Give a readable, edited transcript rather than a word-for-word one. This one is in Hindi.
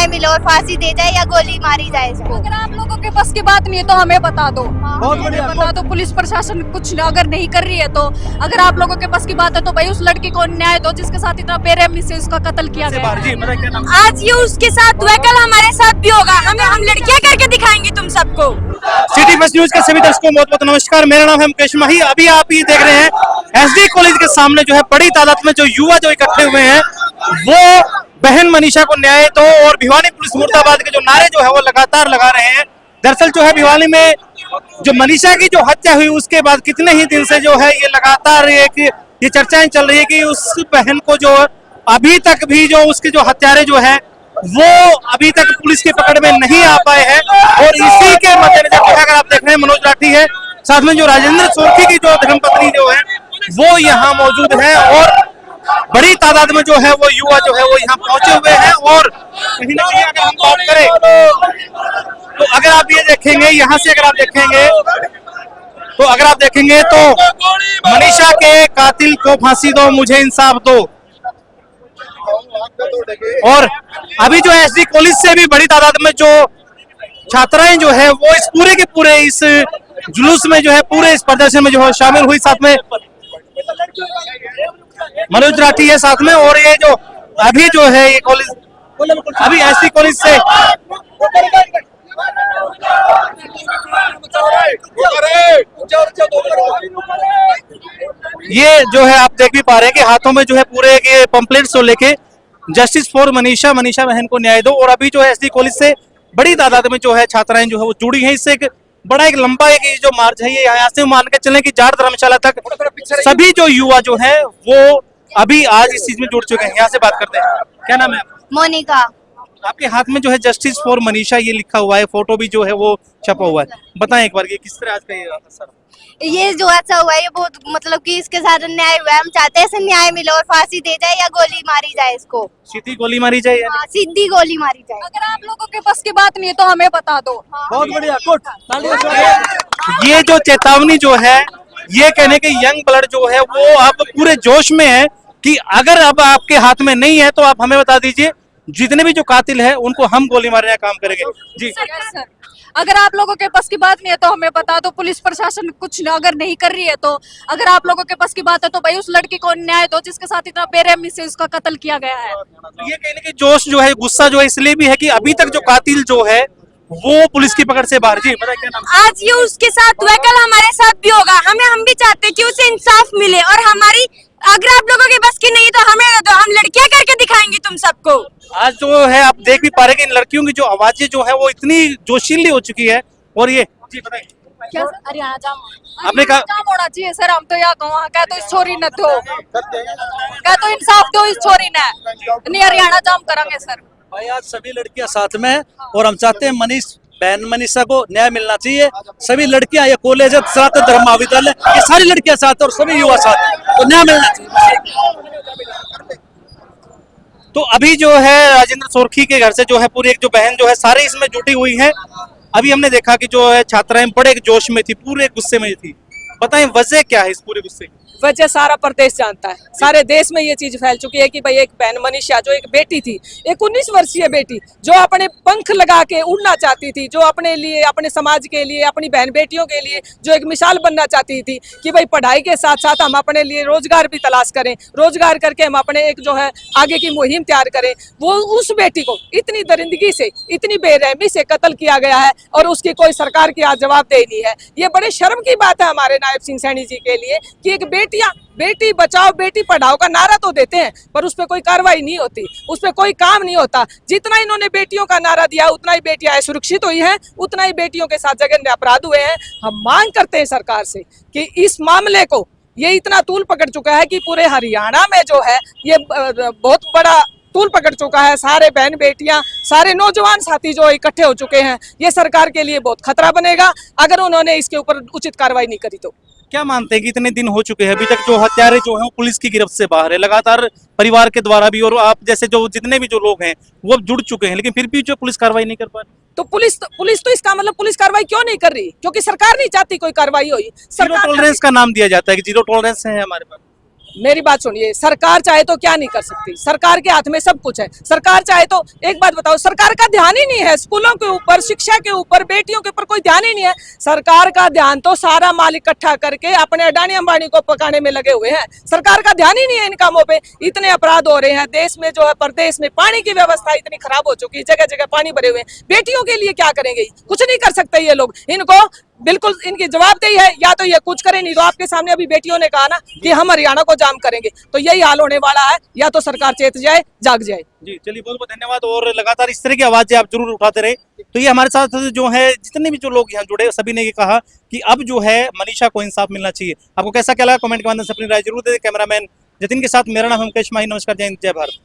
न्याय मिले और फांसी दे जाए या गोली मारी जाए इसको। अगर आप लोगों के बस की बात नहीं है तो हमें बता दो, बता दो। पुलिस प्रशासन कुछ अगर नहीं कर रही है तो अगर आप लोगों के बस की बात है तो भाई उस लड़की को न्याय दो जिसके साथ इतना बेरहमी से उसका कत्ल किया गया है। आज ये उसके साथ हुआ, कल हमारे साथ भी होगा। हम लड़कियां करके दिखाएंगे तुम सबको। सिटी बस न्यूज के सभी दर्शकों को बहुत बहुत नमस्कार। मेरा नाम है मुकेश माही। अभी आप ये देख रहे हैं एसडी कॉलेज के सामने जो है बड़ी तादाद में जो युवा जो इकट्ठे हुए हैं वो बहन मनीषा को न्याय दो और भिवानी पुलिस मुर्दाबाद के जो नारे जो है वो लगातार लगा रहे हैं। दरअसल जो है भिवानी में जो मनीषा की जो हत्या हुई उसके बाद कितने ही दिन से जो है ये लगातार ये चर्चाएं चल रही है कि उस बहन को जो अभी तक भी जो उसके जो हत्यारे जो है वो अभी तक पुलिस की पकड़ में नहीं आ पाए हैं। और इसी के मद्देनजर अगर आप देख रहे हैं मनोज राठी है, साथ में जो राजेंद्र सोरखी की जो धर्मपत्नी जो है वो यहाँ मौजूद है और बड़ी तादाद में जो है वो युवा जो है वो यहाँ पहुंचे हुए हैं। और कहीं ना कहीं अगर हम बात करें तो अगर आप ये देखेंगे यहाँ से अगर आप देखेंगे तो मनीषा के कातिल को फांसी दो, मुझे इंसाफ दो। और अभी जो एसडी कॉलेज से भी बड़ी तादाद में जो छात्राएं जो है वो इस पूरे के पूरे इस जुलूस में जो है पूरे इस प्रदर्शन में जो है शामिल हुई। साथ में मनोज राठी है साथ में। और ये जो अभी जो है ये कॉलेज अभी एसडी कॉलेज से ये जो है आप देख भी पा रहे हैं कि हाथों में जो है पूरे ये पंपलेट्स को लेके जस्टिस फॉर मनीषा बहन को न्याय दो। और अभी जो है एसडी कॉलेज से बड़ी तादाद में जो है छात्राएं जो है वो जुड़ी हैं। इससे एक बड़ा एक लंबा एक जो मार्च है ये यहाँ से मान के चलें कि जाट धर्मशाला तक सभी जो युवा जो है वो अभी आज इस चीज में जुड़ चुके हैं। यहाँ से बात करते हैं, क्या नाम है आपका? मोनिका। आपके हाथ में जो है जस्टिस फॉर मनीषा ये लिखा हुआ है, फोटो भी जो है वो छपा हुआ है। बताएं एक बार ये किस तरह आज का ये असर? ये जो अच्छा हुआ है ये बहुत मतलब कि इसके साथ अन्याय हुआ है। हम चाहते हैं इसे न्याय मिले और फांसी दे जाए या गोली मारी जाए इसको। सीधी गोली मारी जाए हाँ, सीधी गोली मारी जाए। अगर आप लोगों के बस की बात नहीं है तो हमें बता दो। बहुत बढ़िया कोट। ये जो चेतावनी जो है ये कहने के यंग ब्लड जो है वो अब पूरे जोश में है कि अगर अब आपके हाथ में नहीं है तो आप हमें बता दीजिए, जितने भी जो कातिल है उनको हम गोली मारने का काम करेंगे। जी सर, अगर आप लोगों के बस की बात नहीं है तो हमें बता दो। पुलिस प्रशासन कुछ अगर नहीं कर रही है तो अगर आप लोगों के बस की बात है तो भाई उस लड़की को न्याय दो जिसके साथ इतना बेरहमी से उसका कत्ल किया गया है। ये कहने की जोश जो है, गुस्सा जो है इसलिए भी है कि अभी तक जो कातिल जो है वो पुलिस की पकड़ से बाहर। जी बताइए क्या नाम? आज ये उसके साथ हुआ, कल हमारे साथ भी होगा। हम भी चाहते हैं कि उसे इंसाफ मिले और हमारी अगर आप लोगों के बस की नहीं तो हमें दो, हम लड़कियां करके दिखाएंगे तुम सबको। आज जो है आप देख भी पा रहे हैं कि इन लड़कियों की जो आवाजें जो है वो इतनी जोशीली हो चुकी है। और ये जी बताइए क्या सर? हरियाणा जाम आपने कहा काम होना चाहिए सर। हम तो यहाँ कहूँ क्या तो इस छोरी न दो, क्या तो इंसाफ दो इस छोरी ने, नहीं हरियाणा जाम करेंगे सर। भाई आज सभी लड़कियां साथ में हैं और हम चाहते हैं बहन मनीषा को न्याय मिलना चाहिए। सभी लड़कियां, ये कॉलेज है, सनातन धर्म महाविद्यालय, ये सारी लड़कियां साथ और सभी युवा साथ, तो न्याय मिलना चाहिए। तो अभी जो है राजेंद्र सोरखी के घर से जो है पूरी एक जो बहन जो है सारे इसमें जुटी हुई है। अभी हमने देखा कि जो है छात्राएं बड़े जोश में थी, पूरे गुस्से में थी। बताएं वजह क्या है इस पूरे गुस्से की? वजह सारा प्रदेश जानता है, सारे देश में ये चीज फैल चुकी है कि भाई एक बहन मनीषा जो एक बेटी थी, एक 19 वर्षीय बेटी जो अपने पंख लगा के उड़ना चाहती थी, जो अपने लिए, अपने समाज के लिए, अपनी बहन बेटियों के लिए जो एक मिसाल बनना चाहती थी कि भाई पढ़ाई के साथ साथ हम अपने लिए रोजगार भी तलाश करें, रोजगार करके हम अपने एक जो है आगे की मुहिम तैयार करें। वो उस बेटी को इतनी दरिंदगी से, इतनी बेरहमी से कत्ल किया गया है और उसकी कोई सरकार की आज जवाबदेही नहीं है। ये बड़े शर्म की बात है हमारे नायब सिंह सैनी जी के लिए कि एक बेटी बचाओ बेटी पढ़ाओ का नारा तो देते हैं पर उस पर कोई कार्रवाई नहीं होती, उस पर कोई काम नहीं होता। जितना इन्होंने बेटियों का नारा दिया उतना ही बेटियां सुरक्षित हुई हैं, उतना ही बेटियों के साथ जघन्य अपराध हुए हैं। हम मांग करते हैं सरकार से कि इस मामले को ये इतना तूल पकड़ चुका है कि पूरे हरियाणा में जो है ये बहुत बड़ा तूल पकड़ चुका है। सारे बहन बेटियां, सारे नौजवान साथी जो इकट्ठे हो चुके हैं, ये सरकार के लिए बहुत खतरा बनेगा अगर उन्होंने इसके ऊपर उचित कार्रवाई नहीं करी तो। क्या मानते हैं कि इतने दिन हो चुके हैं अभी तक जो हत्यारे जो हैं वो पुलिस की गिरफ्त से बाहर है, लगातार परिवार के द्वारा भी और आप जैसे जो जितने भी जो लोग हैं वो जुड़ चुके हैं, लेकिन फिर भी जो पुलिस कार्रवाई नहीं कर पा रही? तो पुलिस तो इसका मतलब पुलिस कार्रवाई क्यों नहीं कर रही? क्योंकि सरकार नहीं चाहती कोई कार्रवाई हो। जीरो टॉलरेंस का नाम दिया जाता है कि जीरो टॉलरेंस है हमारे पास। मेरी बात सुनिए, सरकार चाहे तो क्या नहीं कर सकती, सरकार के हाथ में सब कुछ है। सरकार चाहे तो, एक बात बताओ, सरकार का ध्यान ही नहीं है स्कूलों के ऊपर, शिक्षा के ऊपर, बेटियों के ऊपर कोई ध्यान ही नहीं है। सरकार का ध्यान तो सारा माल इकट्ठा करके अपने अडानी अंबानी को पकाने में लगे हुए हैं। सरकार का ध्यान ही नहीं है इन कामों पे। इतने अपराध हो रहे हैं देश में, जो है प्रदेश में पानी की व्यवस्था इतनी खराब हो चुकी है, जगह जगह पानी भरे हुए हैं। बेटियों के लिए क्या करेंगे? कुछ नहीं कर सकते ये लोग। इनको बिल्कुल इनकी जवाबदेही है, या तो ये कुछ करें, नहीं तो आपके सामने अभी बेटियों ने कहा ना कि हम हरियाणा को जाम करेंगे, तो यही हाल होने वाला है। या तो सरकार चेत जाए, जाग जाए। जी चलिए, बहुत बहुत धन्यवाद। और लगातार इस तरह की आवाजें आप जरूर उठाते रहे। तो ये हमारे साथ जो है, जितने भी जो लोग यहाँ जुड़े, सभी ने ये कहा कि अब जो है मनीषा को इंसाफ मिलना चाहिए। आपको कैसा क्या लगा? कमेंट के माध्यम से अपनी राय जरूर दे। कैमरामैन जतिन के साथ मेरा नाम है मुकेश माही। नमस्कार, जय हिंद, जय भारत।